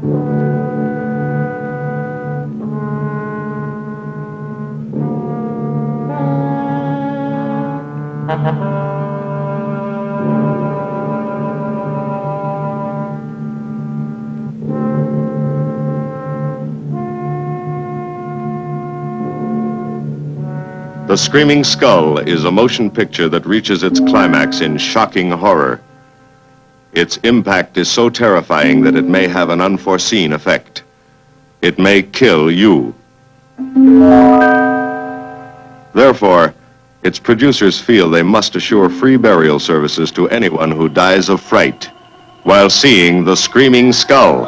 The Screaming Skull is a motion picture that reaches its climax in shocking horror. Its impact is so terrifying that it may have an unforeseen effect. It may kill you. Therefore, its producers feel they must assure free burial services to anyone who dies of fright while seeing The Screaming Skull.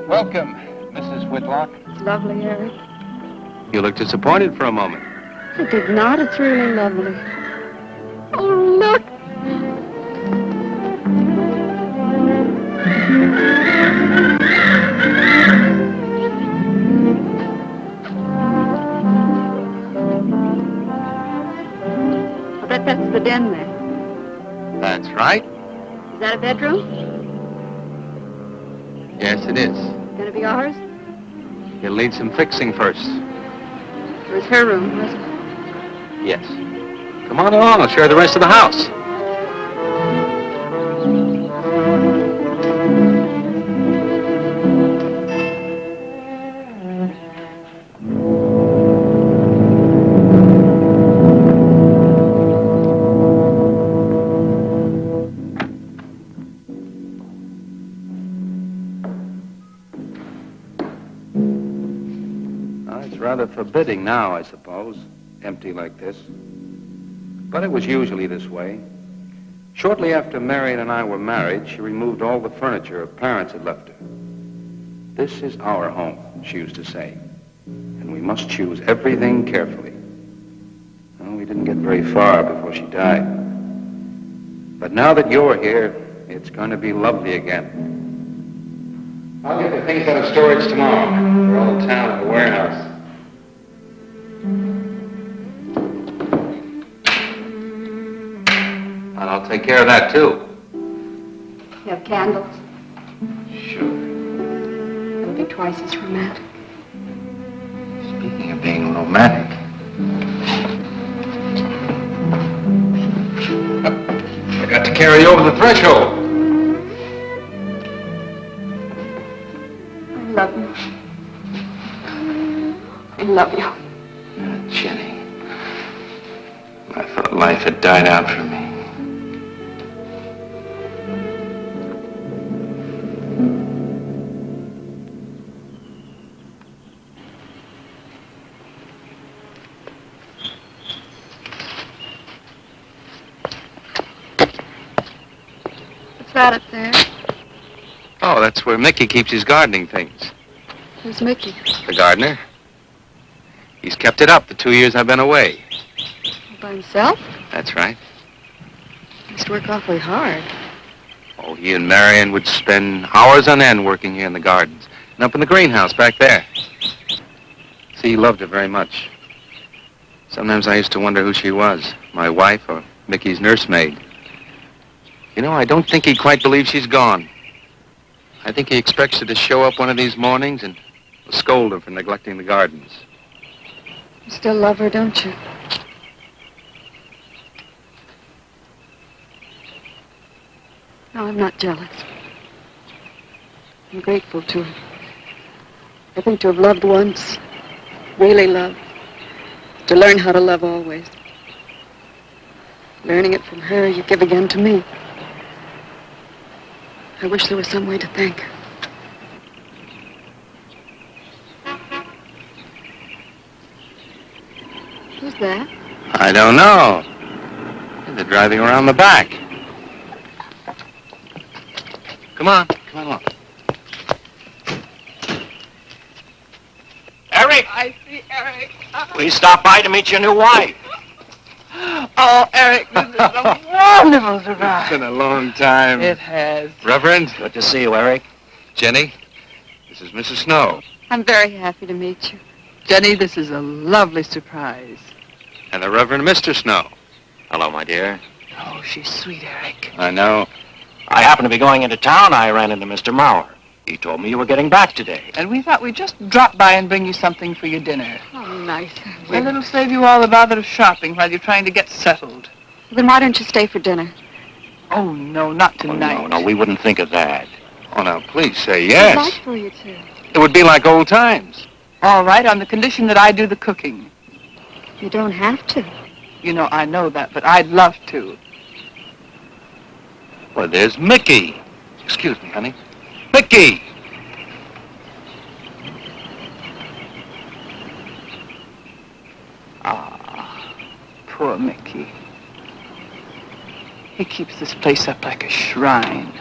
Welcome, Mrs. Whitlock. It's lovely, Harry. You look disappointed for a moment. I did not. It's really lovely. Oh, look. I bet that's the den there. That's right. Is that a bedroom? Yes, it is. Gonna be ours? It'll need some fixing first. Or is her room, wasn't it? Yes. Come on along, I'll share the rest of the house. Rather forbidding now, I suppose, empty like this. But it was usually this way. Shortly after Marianne and I were married, she removed all the furniture her parents had left her. This is our home, she used to say, and we must choose everything carefully. Well, we didn't get very far before she died. But now that you're here, it's going to be lovely again. I'll get the things out of storage tomorrow. They're all in town at the warehouse. And I'll take care of that, too. You have candles? Sure. It'll be twice as romantic. Speaking of being romantic. carry you over the threshold. I love you. I love you. Jenny, I thought life had died out for me. What's that up there? Oh, that's where Mickey keeps his gardening things. Who's Mickey? The gardener. He's kept it up the 2 years I've been away. By himself? That's right. He must work awfully hard. Oh, he and Marianne would spend hours on end working here in the gardens. And up in the greenhouse back there. See, he loved her very much. Sometimes I used to wonder who she was, my wife or Mickey's nursemaid. You know, I don't think he quite believes she's gone. I think he expects her to show up one of these mornings and scold her for neglecting the gardens. You still love her, don't you? No, I'm not jealous. I'm grateful to her. I think to have loved once, really loved, to learn how to love always. Learning it from her, you give again to me. I wish there was some way to thank her. Who's that? I don't know. They're driving around the back. Come on along. Eric! I see Eric. Please stop by to meet your new wife. Oh, Eric, this is a wonderful surprise. It's been a long time. It has. Reverend, Good to see you, Eric. Jenny, this is Mrs. Snow. I'm very happy to meet you. Jenny, this is a lovely surprise. And the Reverend Mr. Snow. Hello, my dear. Oh, she's sweet, Eric. I know. I happened to be going into town. I ran into Mr. Mauer. He told me you were getting back today. And we thought we'd just drop by and bring you something for your dinner. Oh, nice. Well, it'll save you all the bother of shopping while you're trying to get settled. Then why don't you stay for dinner? Oh, no, not Oh, tonight. no, we wouldn't think of that. Oh, now, please say I'd yes. like for you to. It would be like old times. All right, on the condition that I do the cooking. You don't have to. You know, I know that, but I'd love to. Well, there's Mickey. Excuse me, honey. Mickey! Ah, poor Mickey. He keeps this place up like a shrine.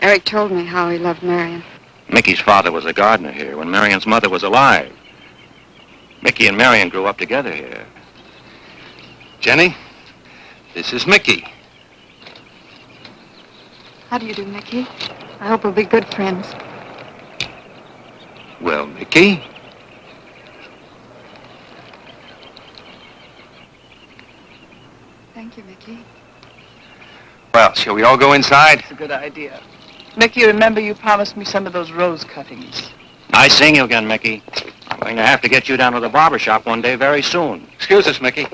Eric told me how he loved Marianne. Mickey's father was a gardener here when Marian's mother was alive. Mickey and Marian grew up together here. Jenny, this is Mickey. How do you do, Mickey? I hope we'll be good friends. Well, Mickey, Thank you, Mickey. well, shall we all go inside? It's a good idea. Mickey, remember you promised me some of those rose cuttings. Nice seeing you again, Mickey. I'm going to have to get you down to the barber shop one day very soon. Excuse us, Mickey.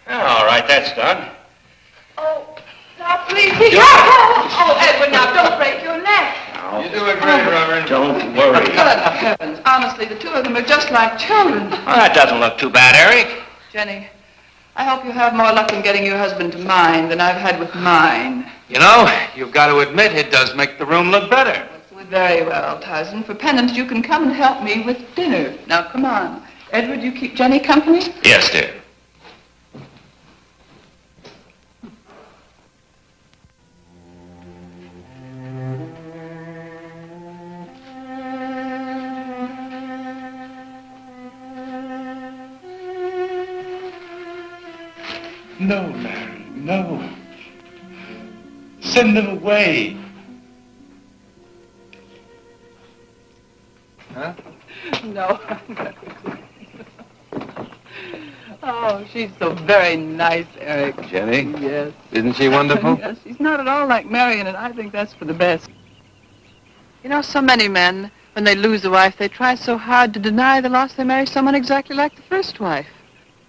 All right, that's done. Oh, now please be careful. Oh, Edward, now don't break your neck. You do it great, Reverend. Don't worry. Good heavens. Honestly, the two of them are just like children. Well, that doesn't look too bad, Eric. Jenny, I hope you have more luck in getting your husband to mine than I've had with mine. You know, you've got to admit it does make the room look better. Very well, Tyson. For penance, you can come and help me with dinner. Now, come on. Edward, you keep Jenny company? Yes, dear. No, Mary, no. Send them away. Huh? No. Oh, she's so very nice, Eric. Jenny? Yes. Isn't she wonderful? Yes, she's not at all like Marianne, and I think that's for the best. You know, so many men, when they lose a wife, they try so hard to deny the loss they marry someone exactly like the first wife.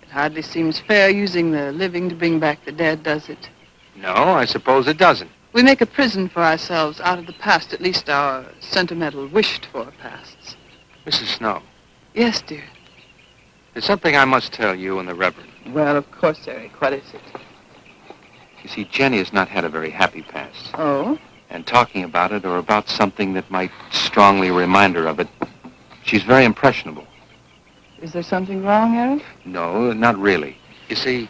It hardly seems fair using the living to bring back the dead, does it? No, I suppose it doesn't. We make a prison for ourselves out of the past, at least our sentimental, wished-for pasts. Mrs. Snow, Yes, dear. there's something I must tell you and the Reverend. Well, of course, Eric. What is it? You see, Jenny has not had a very happy past. Oh? And talking about it or about something that might strongly remind her of it, she's very impressionable. Is there something wrong, Eric? No, not really. You see,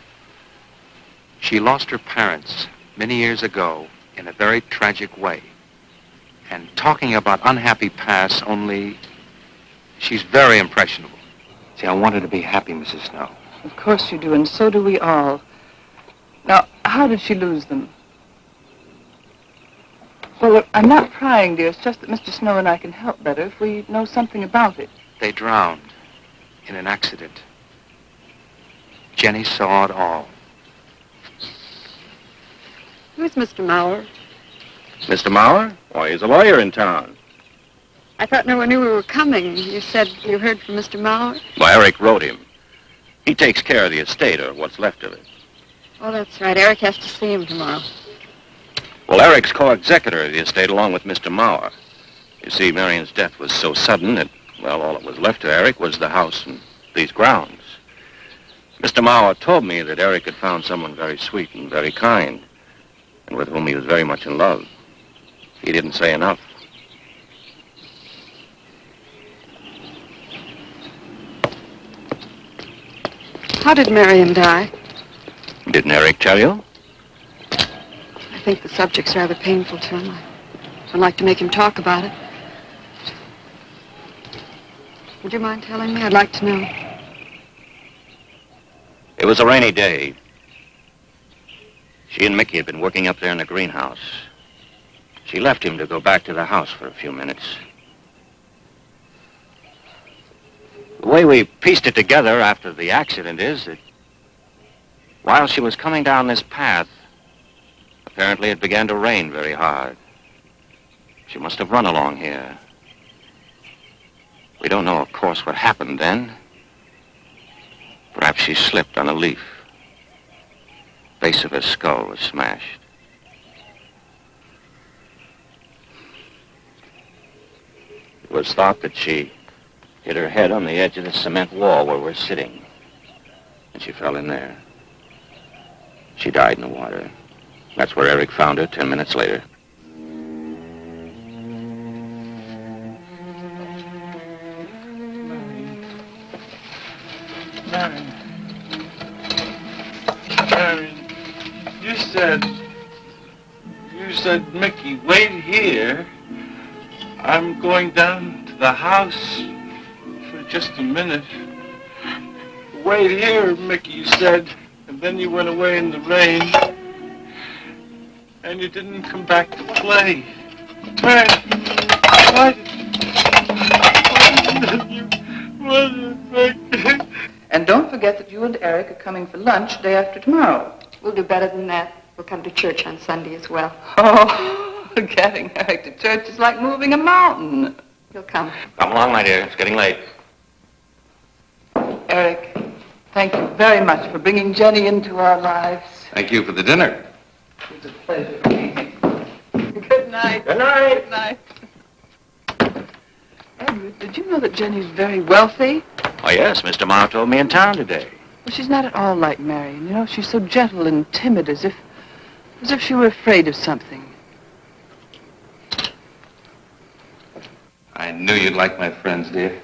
she lost her parents many years ago in a very tragic way. And talking about unhappy pasts only, she's very impressionable. See, I want her to be happy, Mrs. Snow. Of course you do, and so do we all. Now, how did she lose them? Well, look, I'm not prying, dear. It's just that Mr. Snow and I can help better if we know something about it. They drowned in an accident. Jenny saw it all. Who's Mr. Mauer? Mr. Mauer? Why, he's a lawyer in town. I thought no one knew we were coming. You said you heard from Mr. Mauer? Why, Eric wrote him. He takes care of the estate, or what's left of it. Oh, that's right. Eric has to see him tomorrow. Well, Eric's co-executor of the estate along with Mr. Mauer. You see, Marian's death was so sudden that, well, all that was left to Eric was the house and these grounds. Mr. Mauer told me that Eric had found someone very sweet and very kind, and with whom he was very much in love. He didn't say enough. How did Marianne die? Didn't Eric tell you? I think the subject's rather painful to him. I don't like to make him talk about it. Would you mind telling me? I'd like to know. It was a rainy day. She and Mickey had been working up there in the greenhouse. She left him to go back to the house for a few minutes. The way we pieced it together after the accident is that while she was coming down this path, apparently it began to rain very hard. She must have run along here. We don't know, of course, what happened then. Perhaps she slipped on a leaf. Base of her skull was smashed. It was thought that she hit her head on the edge of the cement wall where we're sitting. And she fell in there. She died in the water. That's where Eric found her 10 minutes later. Marianne, you said, Mickey, wait here. I'm going down to the house for just a minute. Wait here, Mickey, you said. And then you went away in the rain. And you didn't come back to play. Man, why did you... And don't forget that you and Eric are coming for lunch day after tomorrow. We'll do better than that. We'll come to church on Sunday as well. Oh, getting Eric to church is like moving a mountain. He'll come. Come along, my dear. It's getting late. Eric, thank you very much for bringing Jenny into our lives. Thank you for the dinner. It was a pleasure. Good night. Good night. Good night. Edward, did you know that Jenny's very wealthy? Oh, yes. Mr. Mauer told me in town today. Well, she's not at all like Marianne. You know, she's so gentle and timid, as if she were afraid of something. I knew you'd like my friends, dear. Hey,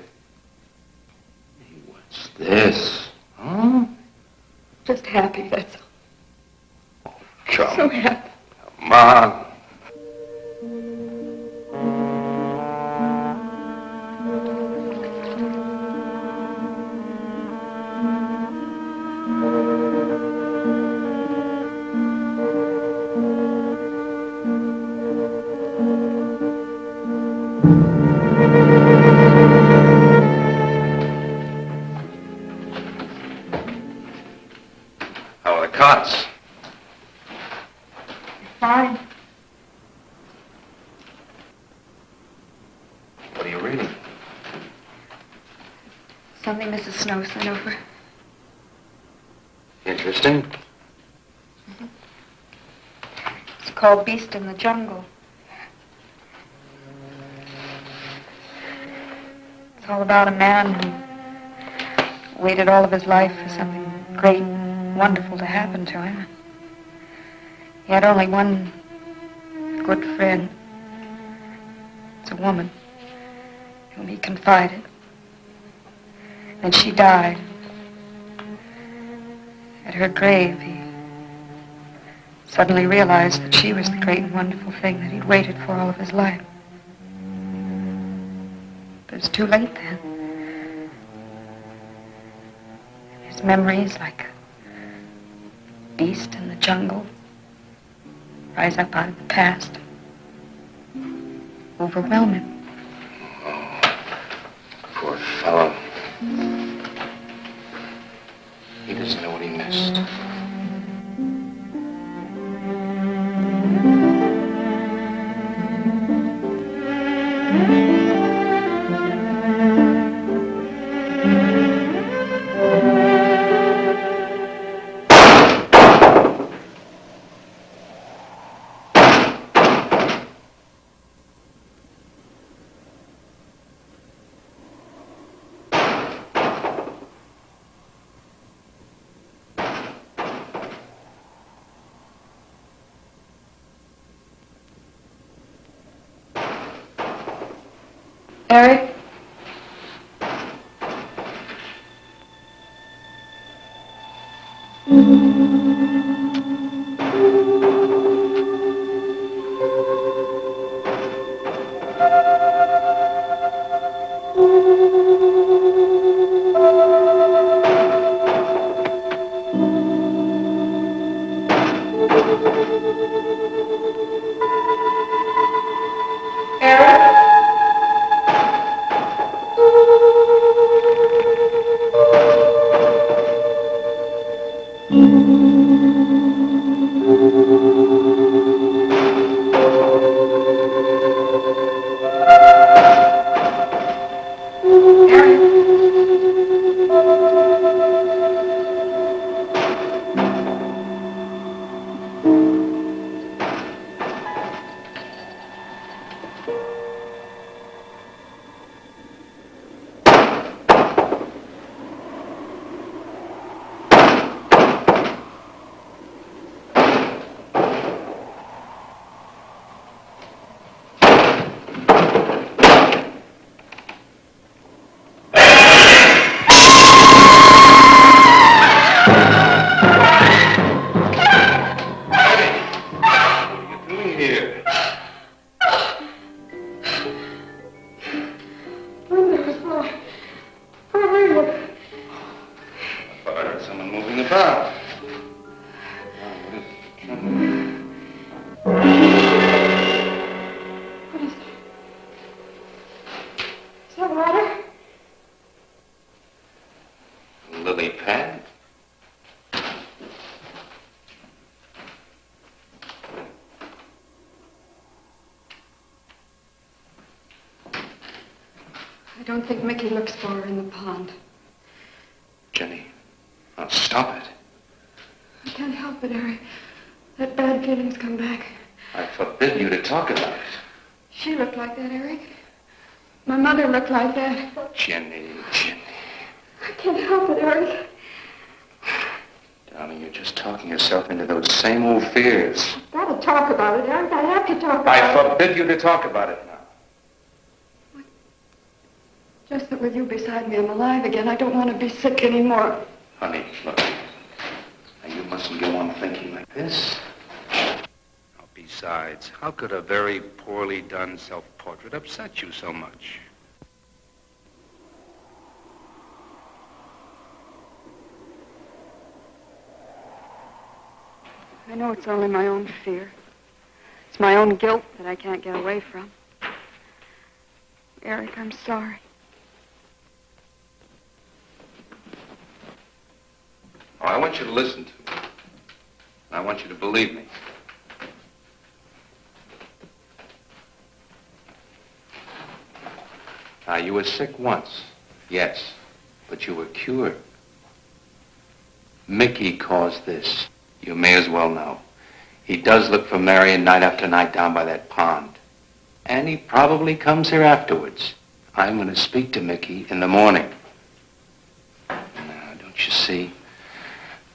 what's this? Huh? Just happy, that's all. Come. So happy. Come on. What are you reading? Something Mrs. Snow sent over. Interesting. It's called Beast in the Jungle. It's all about a man who waited all of his life for something great and wonderful to happen to him. He had only one good friend. It's a woman whom he confided. And she died. At her grave, he suddenly realized that she was the great and wonderful thing that he'd waited for all of his life. But it was too late then. His memories, like a beast in the jungle, rise up out of the past, overwhelm him. Poor fellow. He doesn't know what he missed. Eric? I don't think Mickey looks for her in the pond. Jenny, now stop it. I can't help it, Eric. That bad feeling's come back. I forbid you to talk about it. She looked like that, Eric. My mother looked like that. Jenny. I can't help it, Eric. Darling, you're just talking yourself into those same old fears. I've got to talk about it, Eric. I have to talk about it. I forbid you to talk about it now. Just that with you beside me, I'm alive again. I don't want to be sick anymore. Honey, look. Now, you mustn't go on thinking like this. Besides, how could a very poorly done self-portrait upset you so much? I know it's only my own fear. It's my own guilt that I can't get away from. Eric, I'm sorry. Oh, I want you to listen to me. And I want you to believe me. Now, you were sick once, yes, but you were cured. Mickey caused this. You may as well know. He does look for Marianne night after night down by that pond. And he probably comes here afterwards. I'm going to speak to Mickey in the morning. Now, don't you see?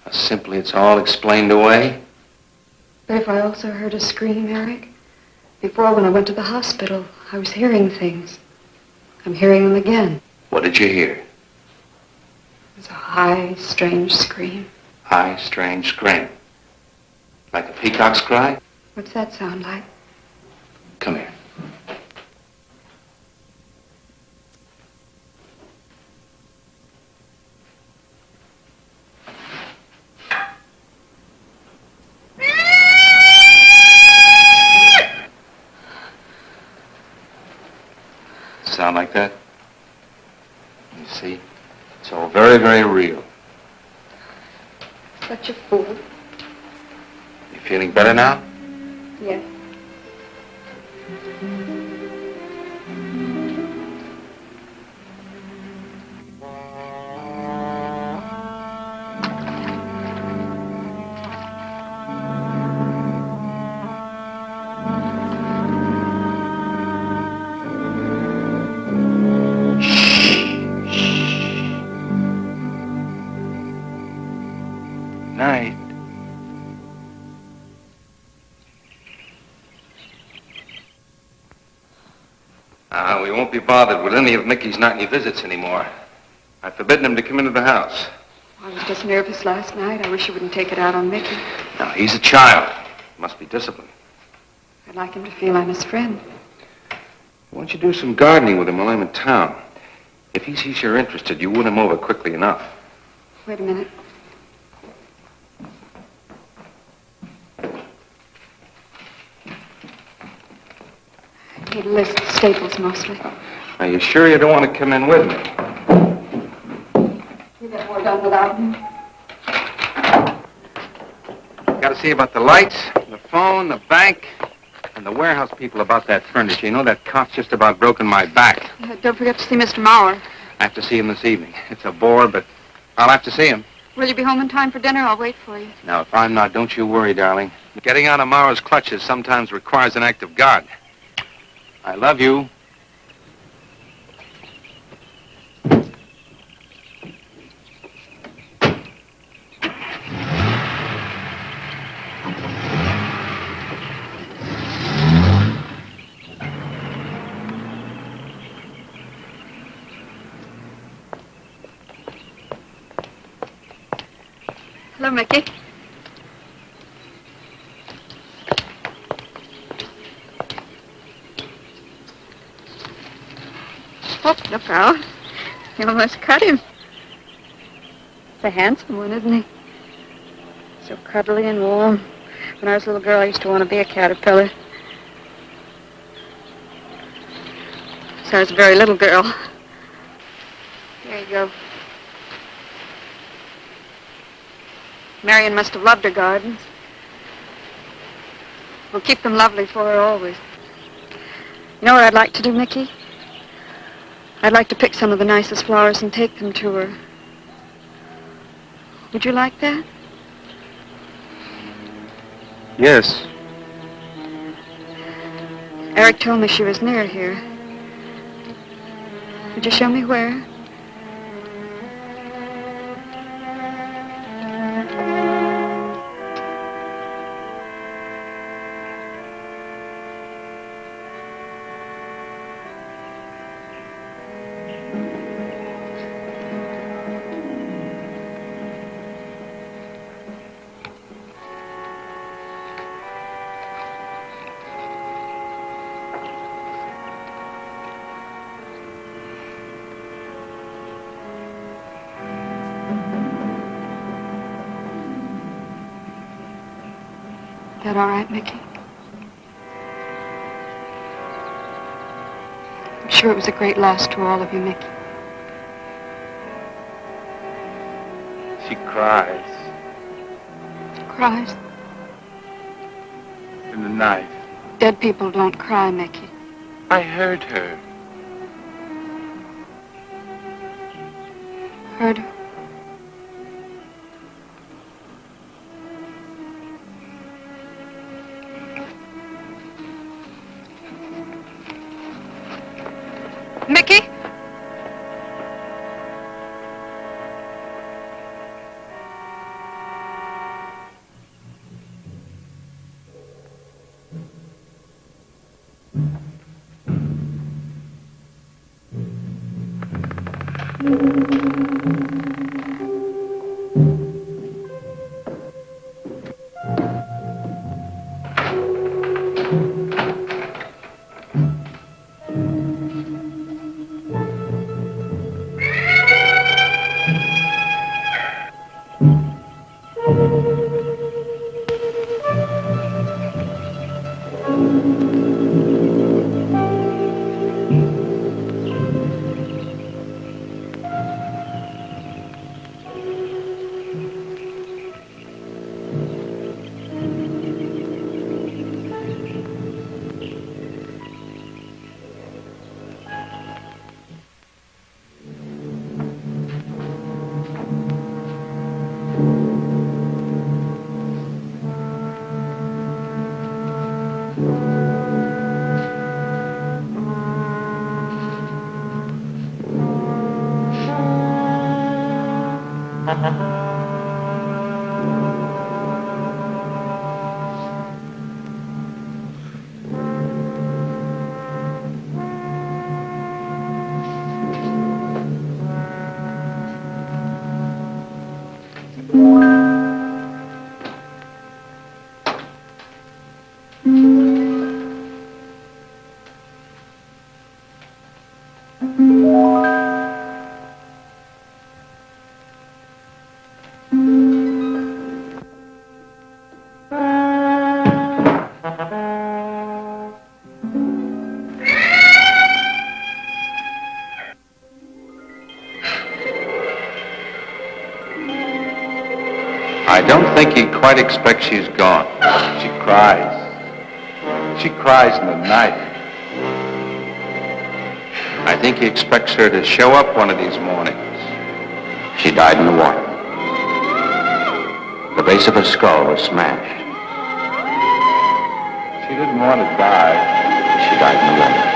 How simply it's all explained away? But if I also heard a scream, Eric? Before, when I went to the hospital, I was hearing things. I'm hearing them again. What did you hear? It was a high, strange scream. High, strange scream. Like a peacock's cry? What's that sound like? Come here. Sound like that? You see? It's all very, very real. Such a fool. You feeling better now? Yes. Night. We won't be bothered with any of Mickey's nightly visits anymore. I've forbidden him to come into the house. I was just nervous last night. I wish you wouldn't take it out on Mickey. Now, he's a child. Must be disciplined. I'd like him to feel I'm his friend. Why don't you do some gardening with him while I'm in town? If he sees you're interested, you win him over quickly enough. Wait a minute. I need a list of staples mostly. Are you sure you don't want to come in with me? You get more done without me. Got to see about the lights, the phone, the bank, and the warehouse people about that furniture. You know, that cop's just about broken my back. Don't forget to see Mr. Maurer. I have to see him this evening. It's a bore, but I'll have to see him. Will you be home in time for dinner? I'll wait for you. Now, if I'm not, don't you worry, darling. Getting out of Maurer's clutches sometimes requires an act of God. I love you. Hello, Mickey. Oh, look out. You almost cut him. It's a handsome one, isn't he? So cuddly and warm. When I was a little girl, I used to want to be a caterpillar. So I was a very little girl. There you go. Marianne must have loved her gardens. We'll keep them lovely for her always. You know what I'd like to do, Mickey? I'd like to pick some of the nicest flowers and take them to her. Would you like that? Yes. Eric told me she was near here. Would you show me where? Is that all right, Mickey? I'm sure it was a great loss to all of you, Mickey. She cries Cries? in the night. Dead people don't cry, Mickey. I heard her. Heard her. Mickey? I don't think he quite expects she's gone. She cries. She cries in the night. I think he expects her to show up one of these mornings. She died in the water. The base of her skull was smashed. She didn't want to die. She died in the water.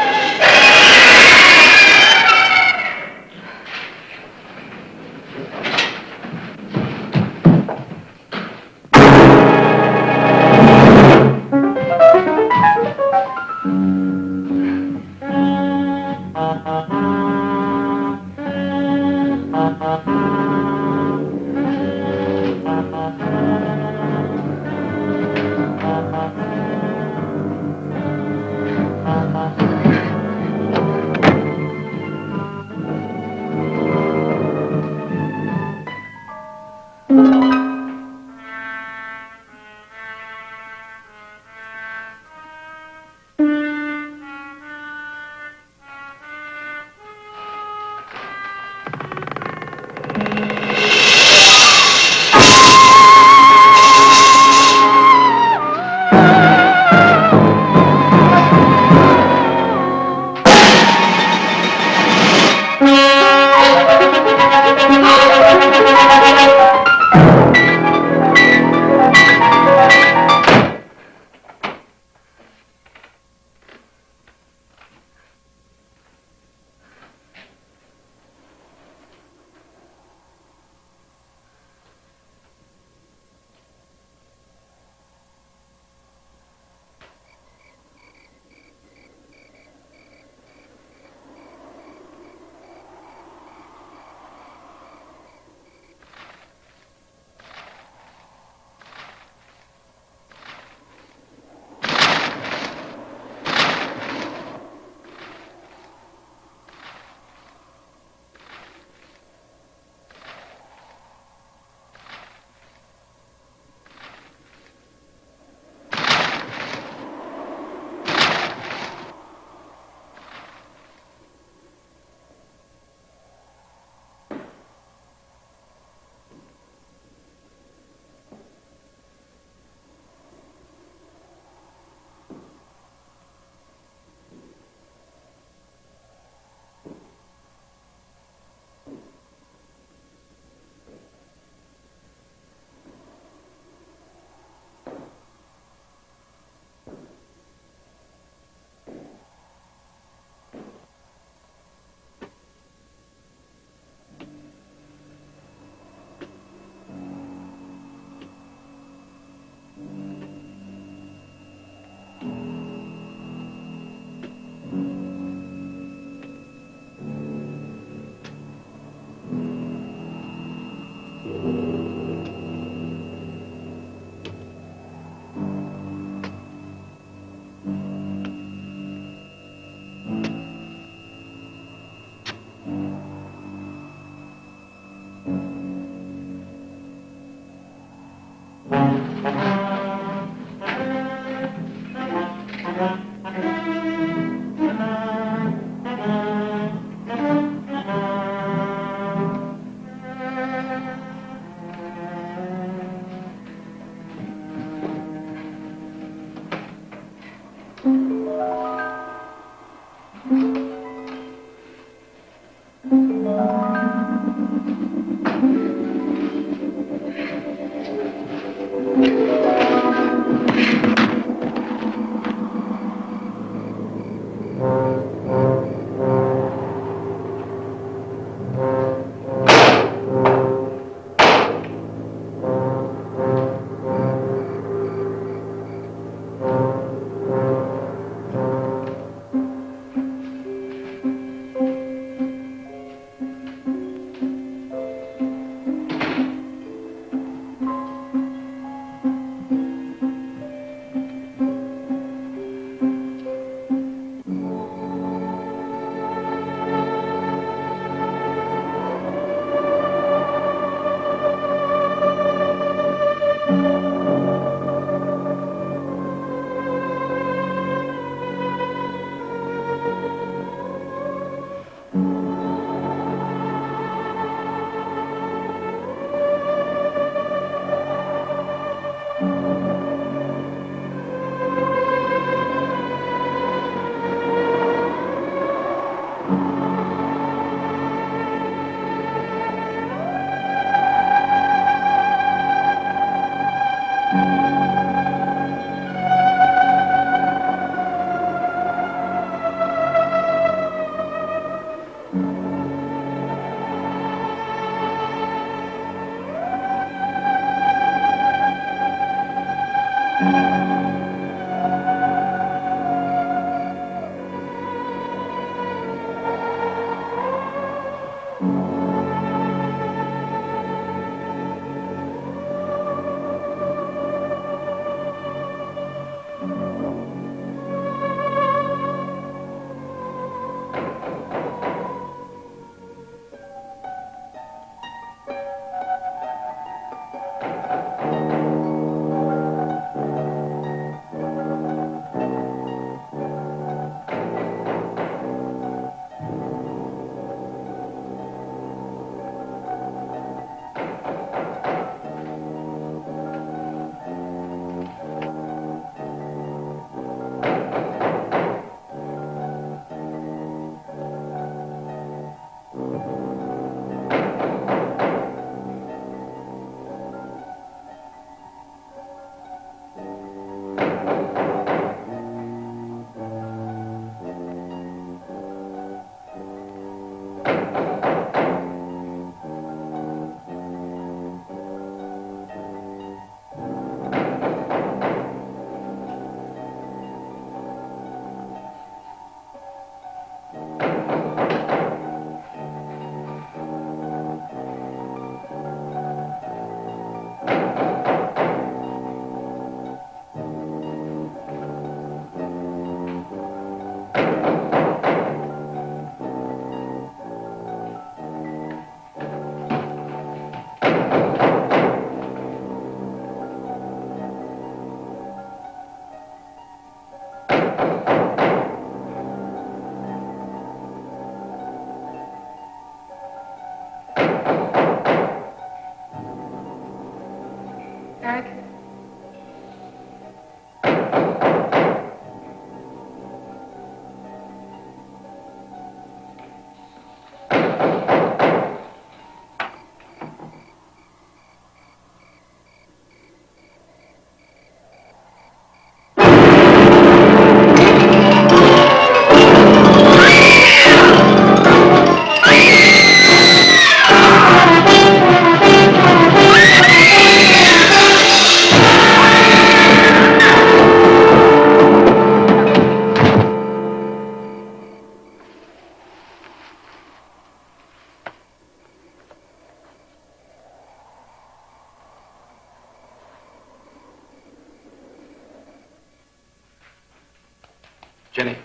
Jenny.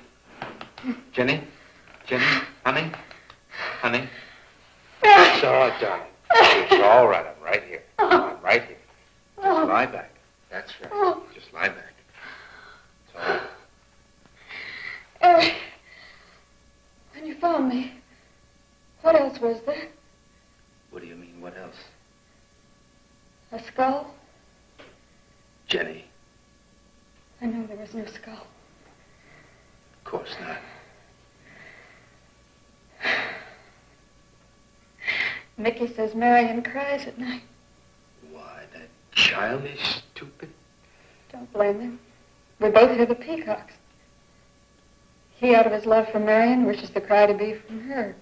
Jenny? Jenny? Honey? Honey? It's all right, darling. It's all right. I'm right here. I'm right here. Just lie back. That's right. Just lie back. It's all right. Eric, when you found me, what else was there? What do you mean, what else? A skull? Jenny. I know there was no skull. Of course not. Mickey says Marianne cries at night. Why, that child is stupid. Don't blame them. We both hear the peacocks. He, out of his love for Marianne, wishes the cry to be from her.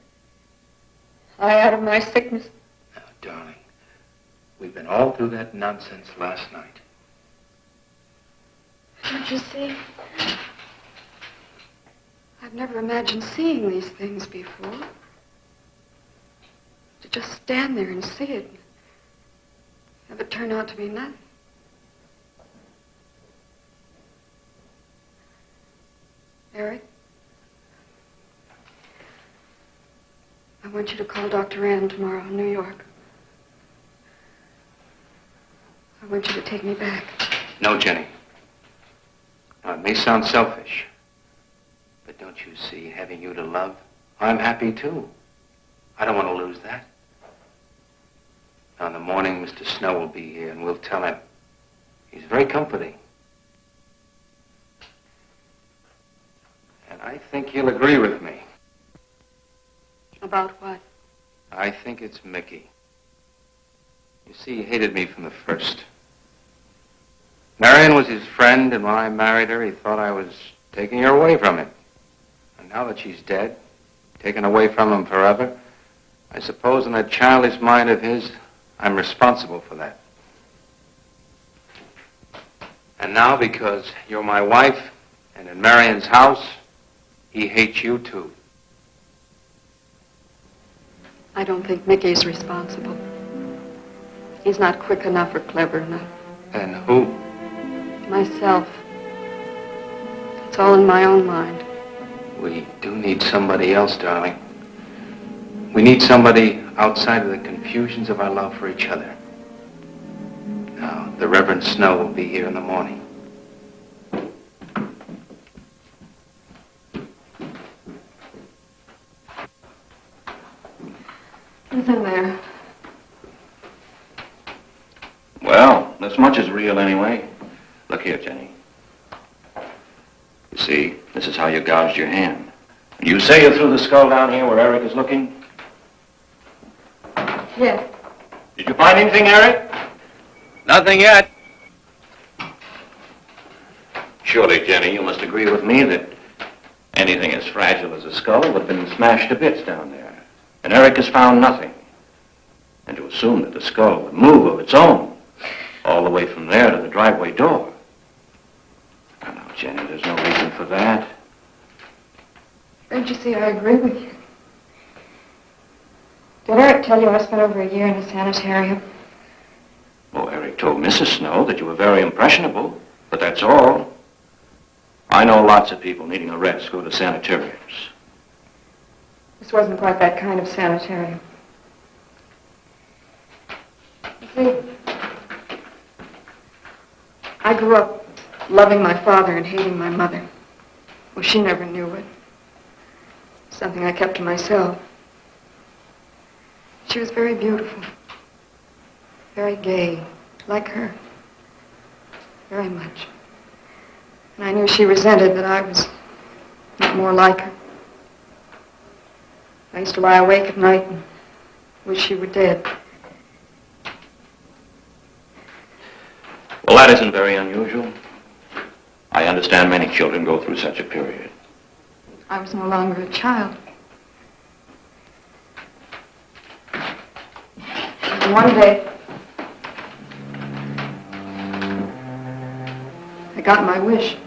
I, out of my sickness. Now, darling, we've been all through that nonsense last night. Don't you see? I've never imagined seeing these things before. To just stand there and see it. Have it turn out to be nothing. Eric? I want you to call Dr. Ann tomorrow in New York. I want you to take me back. No, Jenny. Now, it may sound selfish, but don't you see, having you to love, I'm happy too. I don't want to lose that. Now, in the morning, Mr. Snow will be here, and we'll tell him. He's very comforting. And I think he'll agree with me. About what? I think it's Mickey. You see, he hated me from the first. Marianne was his friend, and when I married her, he thought I was taking her away from him. And now that she's dead, taken away from him forever, I suppose in that childish mind of his, I'm responsible for that. And now, because you're my wife, and in Marianne's house, he hates you too. I don't think Mickey's responsible. He's not quick enough or clever enough. And who? Myself. It's all in my own mind. We do need somebody else, darling. We need somebody outside of the confusions of our love for each other. Now, the Reverend Snow will be here in the morning. Who's in there? Well, this much is real anyway. Look here, Jenny. You see, this is how you gouged your hand. You say you threw the skull down here where Eric is looking? Yes. Did you find anything, Eric? Nothing yet. Surely, Jenny, you must agree with me that anything as fragile as a skull would have been smashed to bits down there. And Eric has found nothing. And to assume that the skull would move of its own, all the way from there to the driveway door. Now, Jenny, there's no reason for that. Don't you see, I agree with you. Did Eric tell you I spent over a year in a sanitarium? Oh, Eric told Mrs. Snow that you were very impressionable, but that's all. I know lots of people needing a rest go to sanitariums. This wasn't quite that kind of sanitarium. You see, I grew up loving my father and hating my mother. Well, she never knew it. Something I kept to myself. She was very beautiful. Very gay, like her. Very much. And I knew she resented that I was not more like her. I used to lie awake at night and wish she were dead. Well, that isn't very unusual. I understand many children go through such a period. I was no longer a child. And one day, I got my wish.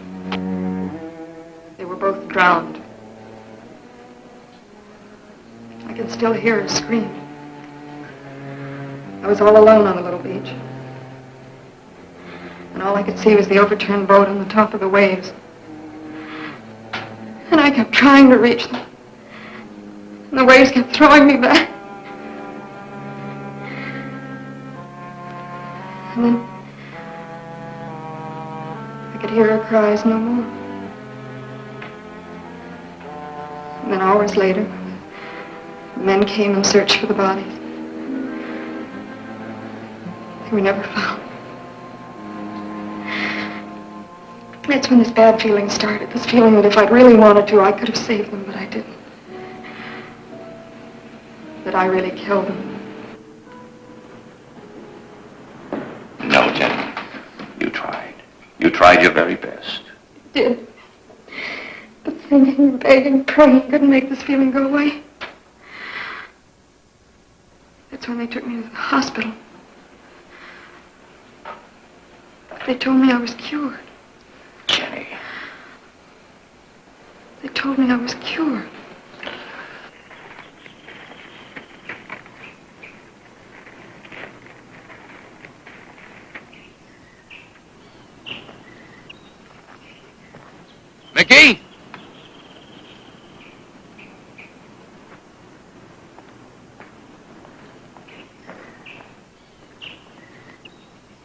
They were both drowned. I could still hear her scream. I was all alone on the little beach. And all I could see was the overturned boat on the top of the waves. And I kept trying to reach them. And the waves kept throwing me back. And then I could hear her cries no more. And then hours later, men came and searched for the bodies. They were never found. That's when this bad feeling started. This feeling that if I'd really wanted to, I could have saved them, but I didn't. That I really killed them. No, Jenny. You tried. You tried your very best. I did. But thinking, begging, praying couldn't make this feeling go away. That's when they took me to the hospital. They told me I was cured. Jenny. They told me I was cured. Mickey?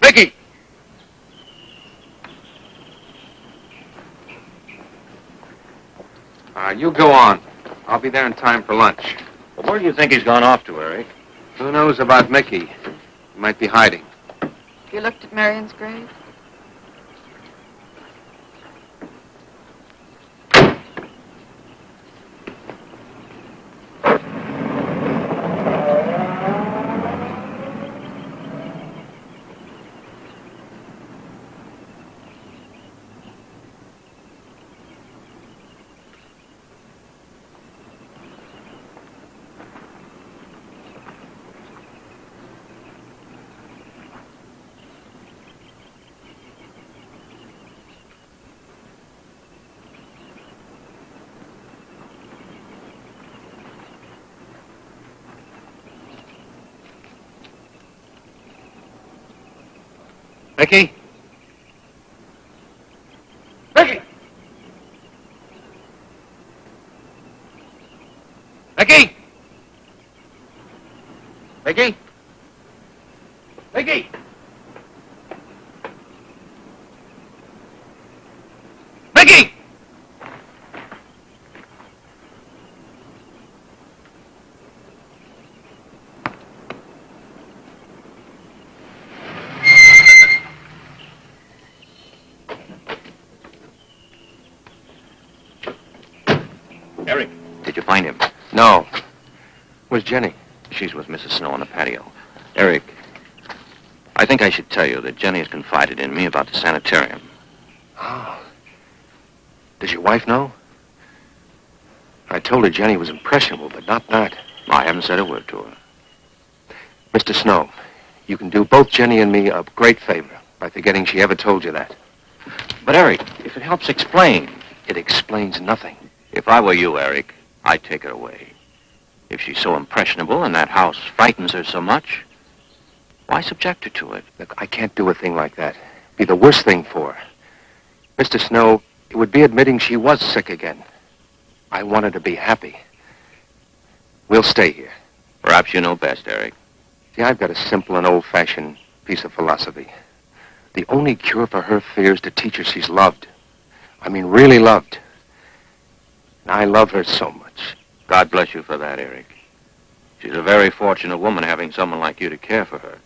Mickey! You go on. I'll be there in time for lunch. Well, where do you think he's gone off to, Eric? Who knows about Mickey? He might be hiding. You looked at Marianne's grave? Mickey? Mickey! Mickey! Mickey? Mickey! Mickey! Eric, did you find him? No. Where's Jenny? She's with Mrs. Snow on the patio. Eric, I think I should tell you that Jenny has confided in me about the sanitarium. Oh. Does your wife know? I told her Jenny was impressionable, but not that. I haven't said a word to her. Mr. Snow, you can do both Jenny and me a great favor by forgetting she ever told you that. But, Eric, if it helps explain... It explains nothing. If I were you, Eric, I'd take her away. If she's so impressionable and that house frightens her so much, why subject her to it? Look, I can't do a thing like that. It'd be the worst thing for her. Mr. Snow, it would be admitting she was sick again. I want her to be happy. We'll stay here. Perhaps you know best, Eric. See, I've got a simple and old-fashioned piece of philosophy. The only cure for her fear is to teach her she's loved. I mean, really loved. And I love her so much. God bless you for that, Eric. She's a very fortunate woman having someone like you to care for her.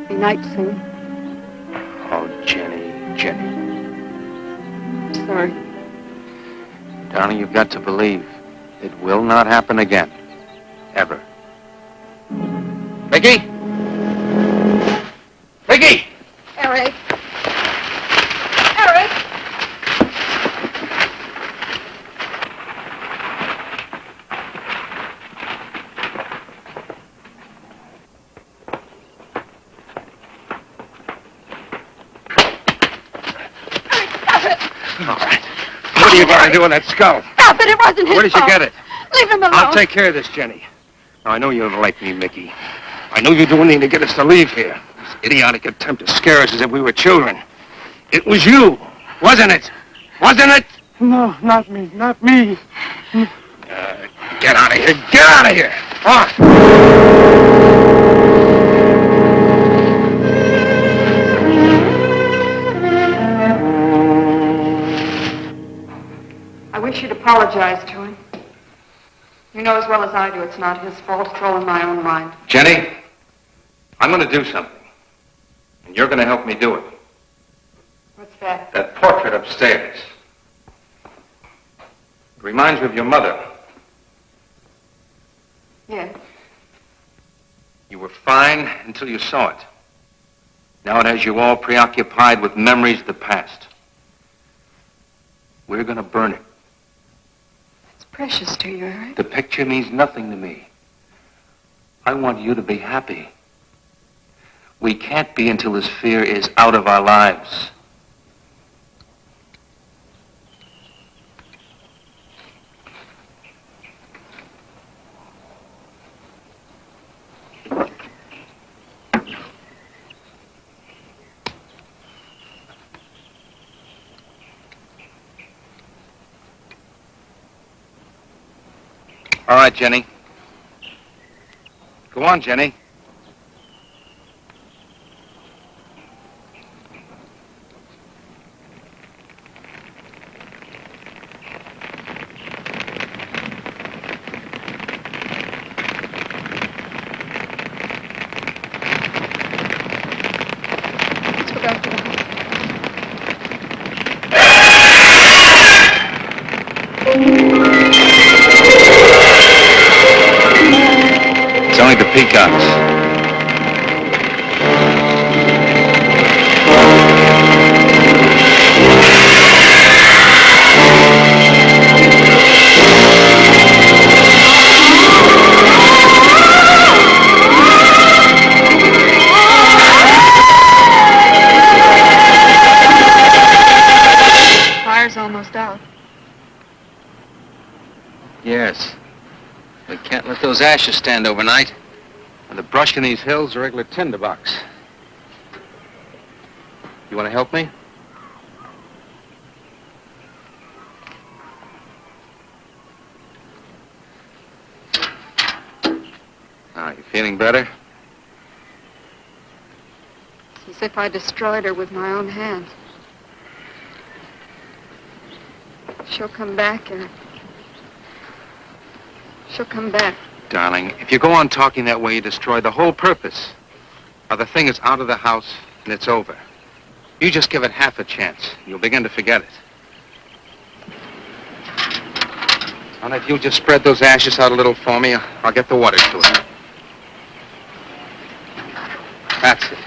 Be night soon. Oh, Jenny, Jenny. I'm sorry. Darling, you've got to believe it will not happen again. Ever. Mickey? Mickey! Eric. Eric! All right. What are you going to do with that skull? Stop it, it wasn't his Where did you fault. get it? Leave him alone. I'll take care of this, Jenny. Now, I know you don't like me, Mickey. I know you do anything to get us to leave here. This idiotic attempt to scare us as if we were children. It was you, wasn't it? Wasn't it? No, not me. Not me. Get out of here. Get out of here. On. I wish you'd apologize to him. You know as well as I do it's not his fault. It's all in my own mind. Jenny, I'm going to do something. And you're going to help me do it. What's that? That portrait upstairs. It reminds me of your mother. Yes. You were fine until you saw it. Now it has you all preoccupied with memories of the past. We're going to burn it. It's precious to you, Eric. The picture means nothing to me. I want you to be happy. We can't be until this fear is out of our lives. All right, Jenny. Go on, Jenny. Let's go back to the house. It's only the peacocks. Fire's almost out. Yes. We can't let those ashes stand overnight. And the brush in these hills is a regular tinderbox. You want to help me? Now, you feeling better? It's as if I destroyed her with my own hands. She'll come back, Eric. She'll come back. Darling, if you go on talking that way, you destroy the whole purpose. Now, the thing is out of the house, and it's over. You just give it half a chance. You'll begin to forget it. And if you'll just spread those ashes out a little for me, I'll get the water to it. That's it.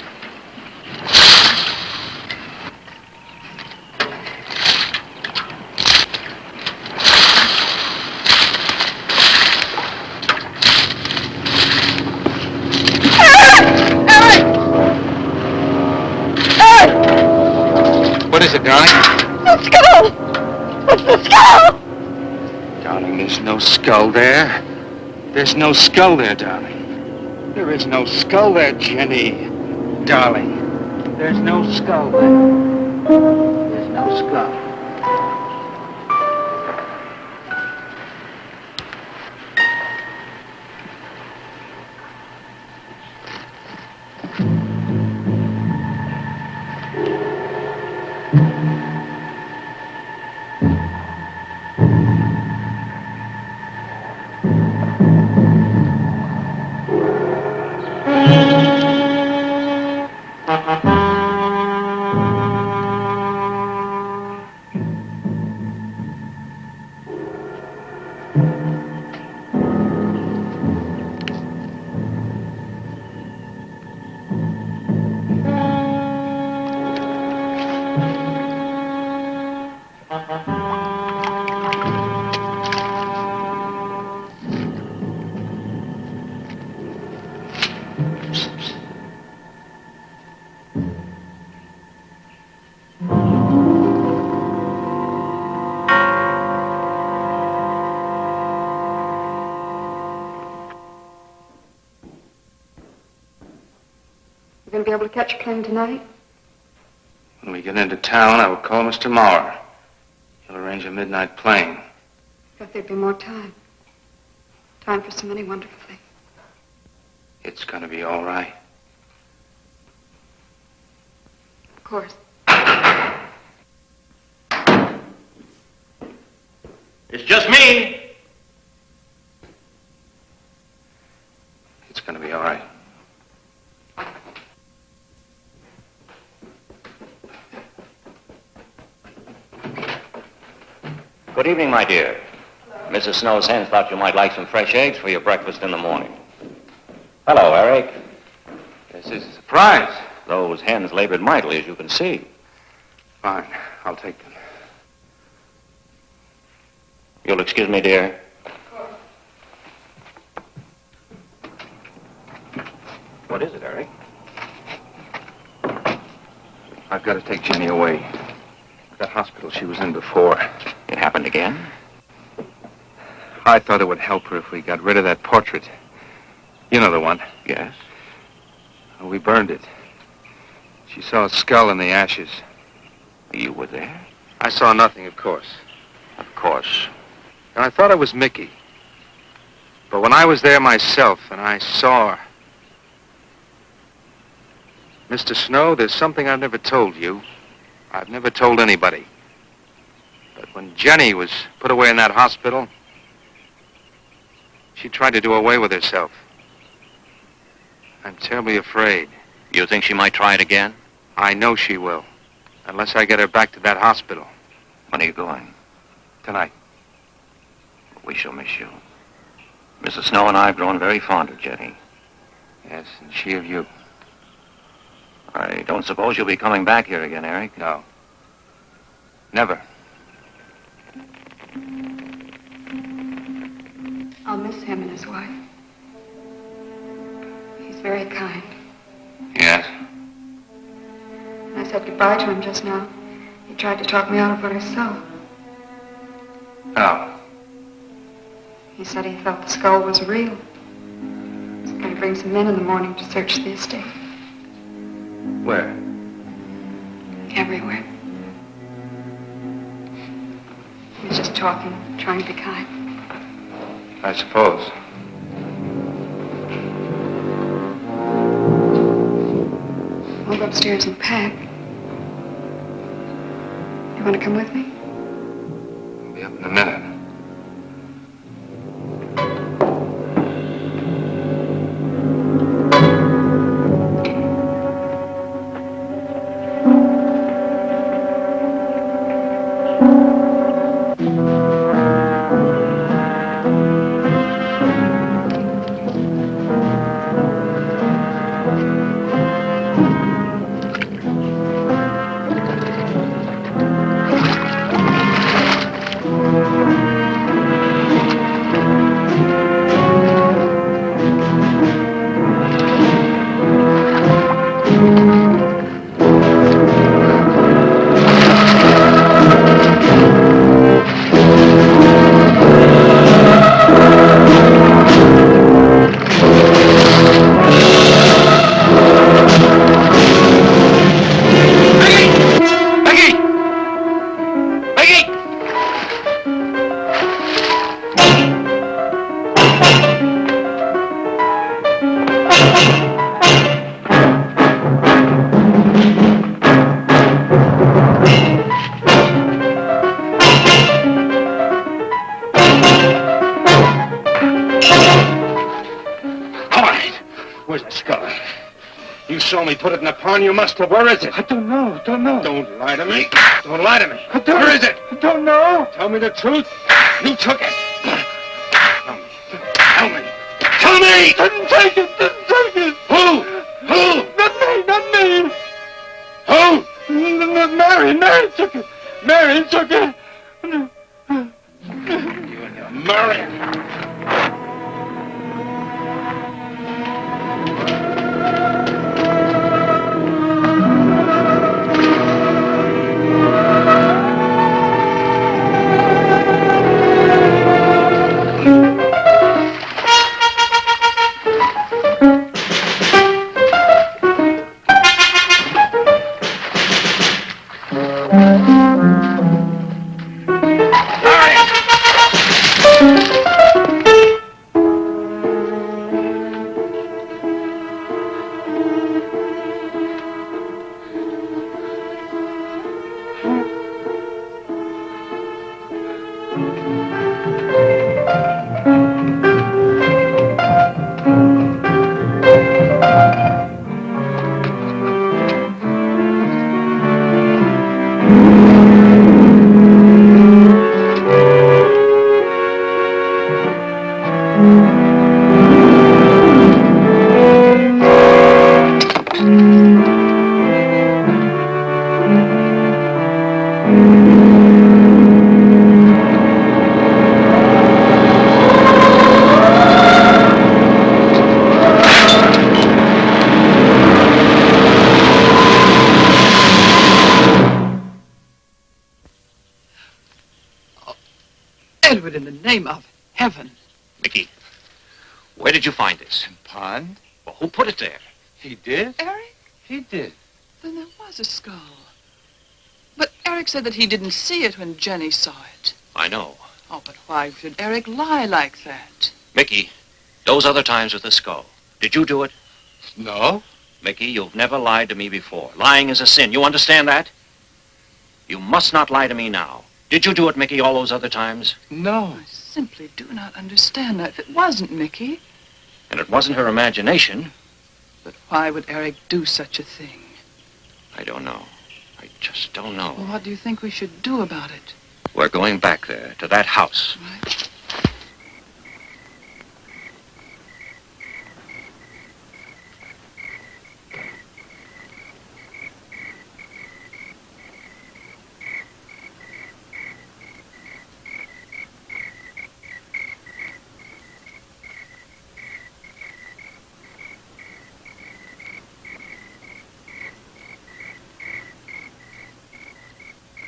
What is it, darling? The skull! It's the skull! Darling, there's no skull there. There's no skull there, darling. There is no skull there, Jenny. Darling, there's no skull there. There's no skull. You gonna be able to catch a plane tonight? When we get get into town, I will call Mr. Maurer. He'll arrange a midnight plane. Thought there'd be more time. Time for so many wonderful things. It's gonna be all right. Of course. It's just me. It's gonna be all right. Good evening, my dear. Mrs. Snow's hens thought you might like some fresh eggs for your breakfast in the morning. Hello, Eric. This is a surprise. Those hens labored mightily, as you can see. Fine, I'll take them. You'll excuse me, dear? What is it, Eric? I've got to take Jenny away. That hospital she was in before. It happened again? I thought it would help her if we got rid of that portrait. You know the one. Yes. Well, we burned it. She saw a skull in the ashes. You were there? I saw nothing, of course. Of course. And I thought it was Mickey. But when I was there myself and I saw her... Mr. Snow, there's something I've never told you. I've never told anybody. But when Jenny was put away in that hospital, she tried to do away with herself. I'm terribly afraid. You think she might try it again? I know she will. Unless I get her back to that hospital. When are you going? Tonight. We shall miss you. Mrs. Snow and I have grown very fond of Jenny. Yes, and she of you. I don't suppose you'll be coming back here again, Eric? No. Never. I'll miss him and his wife. He's very kind. Yes? When I said goodbye to him just now, he tried to talk me out of what I saw. No. He said he felt the skull was real. He's going to bring some men in the morning to search the estate. Where? Everywhere. He was just talking, trying to be kind. I suppose. I'll go upstairs and pack. You want to come with me? I'll be up in a minute. Put it in a pond, you must have. Where is it? I don't know. Don't lie to me. Don't lie to me. Where is it? I don't know. Tell me the truth. You took it. Tell me. Tell me! Didn't take it. Who? Not me. Who? Mary took it. Mary took it. You and your Marianne. Edward, in the name of heaven. Mickey, where did you find this? Pond? Well, who put it there? He did? Eric? He did. Then there was a skull. But Eric said that he didn't see it when Jenny saw it. I know. Oh, but why should Eric lie like that? Mickey, those other times with the skull, did you do it? No. Mickey, you've never lied to me before. Lying is a sin. You understand that? You must not lie to me now. Did you do it, Mickey, all those other times? No. I simply do not understand that. If it wasn't Mickey, And it wasn't her imagination. but why would Eric do such a thing? I don't know. I just don't know. Well, what do you think we should do about it? We're going back there, to that house. Right?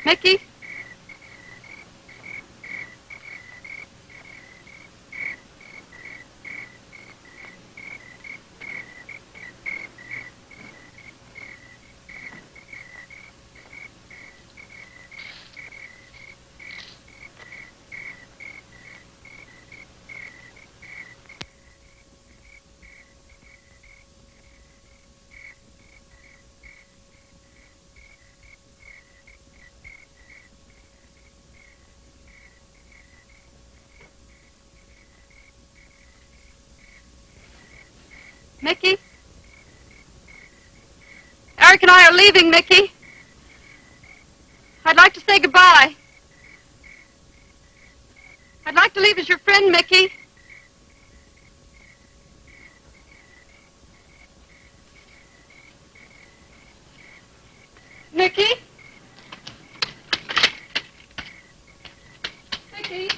Mickey? Mickey? Eric and I are leaving, Mickey. I'd like to say goodbye. I'd like to leave as your friend, Mickey. Mickey? Mickey?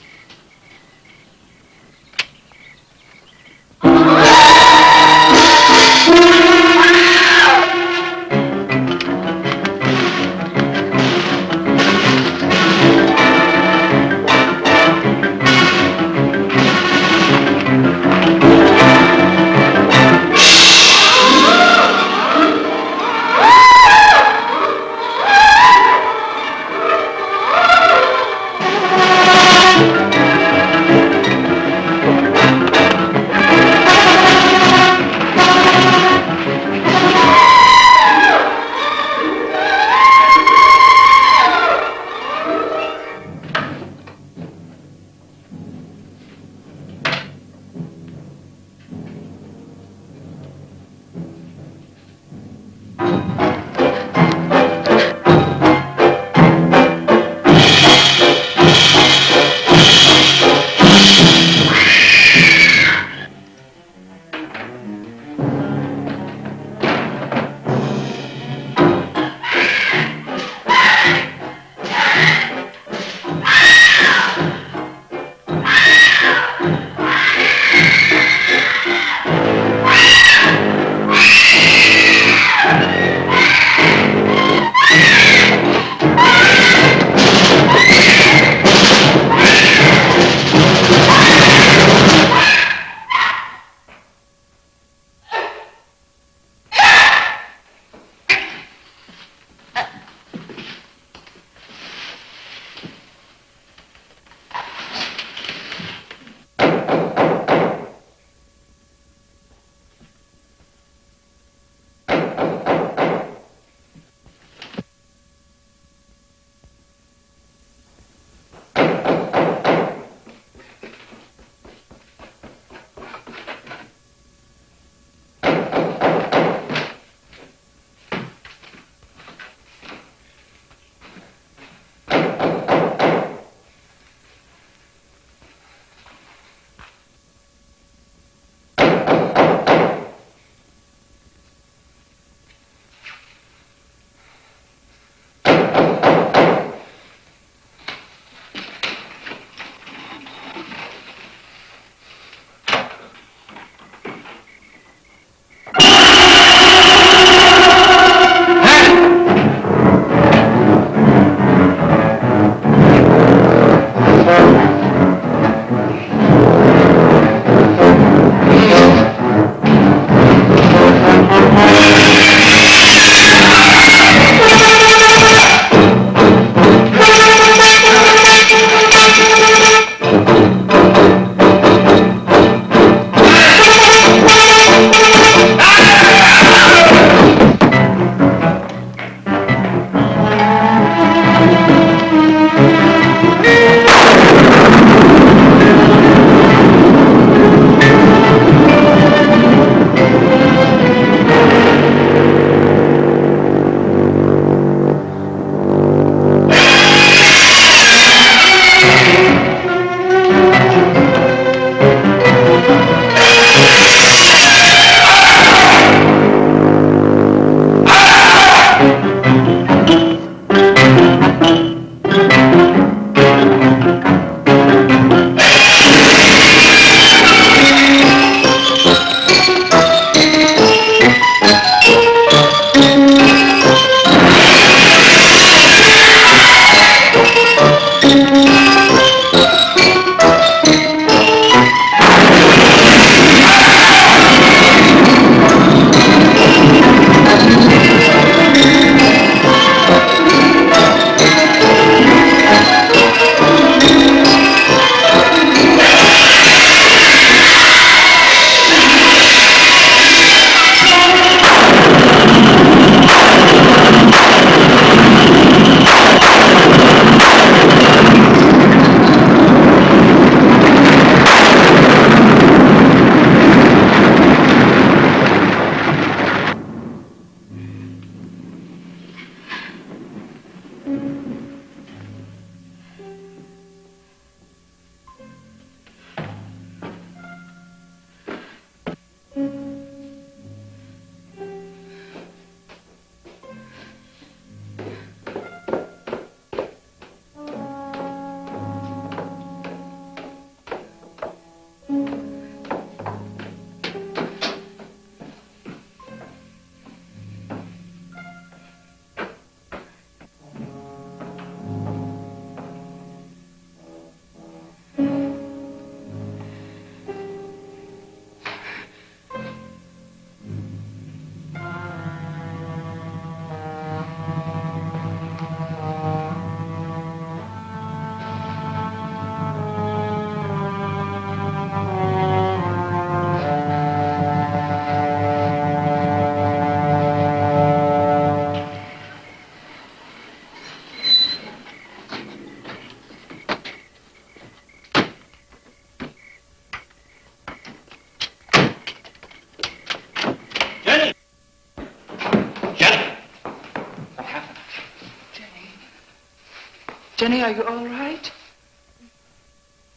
Jenny, are you all right?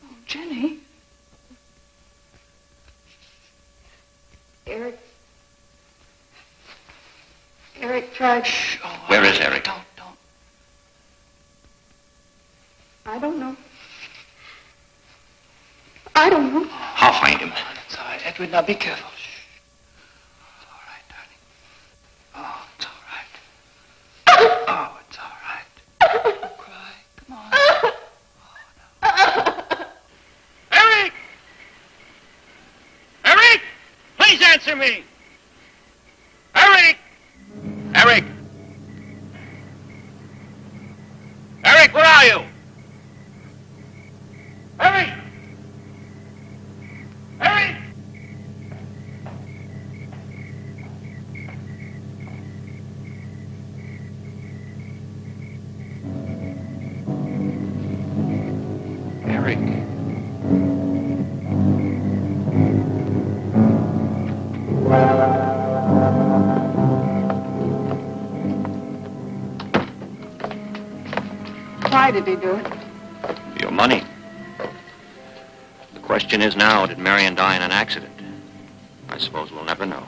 Oh, Jenny. Eric tried... Shh. Oh, Where is Eric? Don't. I don't know. I don't know. I'll find him. It's all right, Edward. Now be careful. Shh. It's all right, darling. Oh, it's all right. Oh, it's all right. Don't cry. Come on. Oh, no. Eric! Eric! Please answer me! Eric! Eric! Eric, where are you? Eric! Eric! Eric. Why did he do it? Your money. The question is now, did Marianne die in an accident? I suppose we'll never know.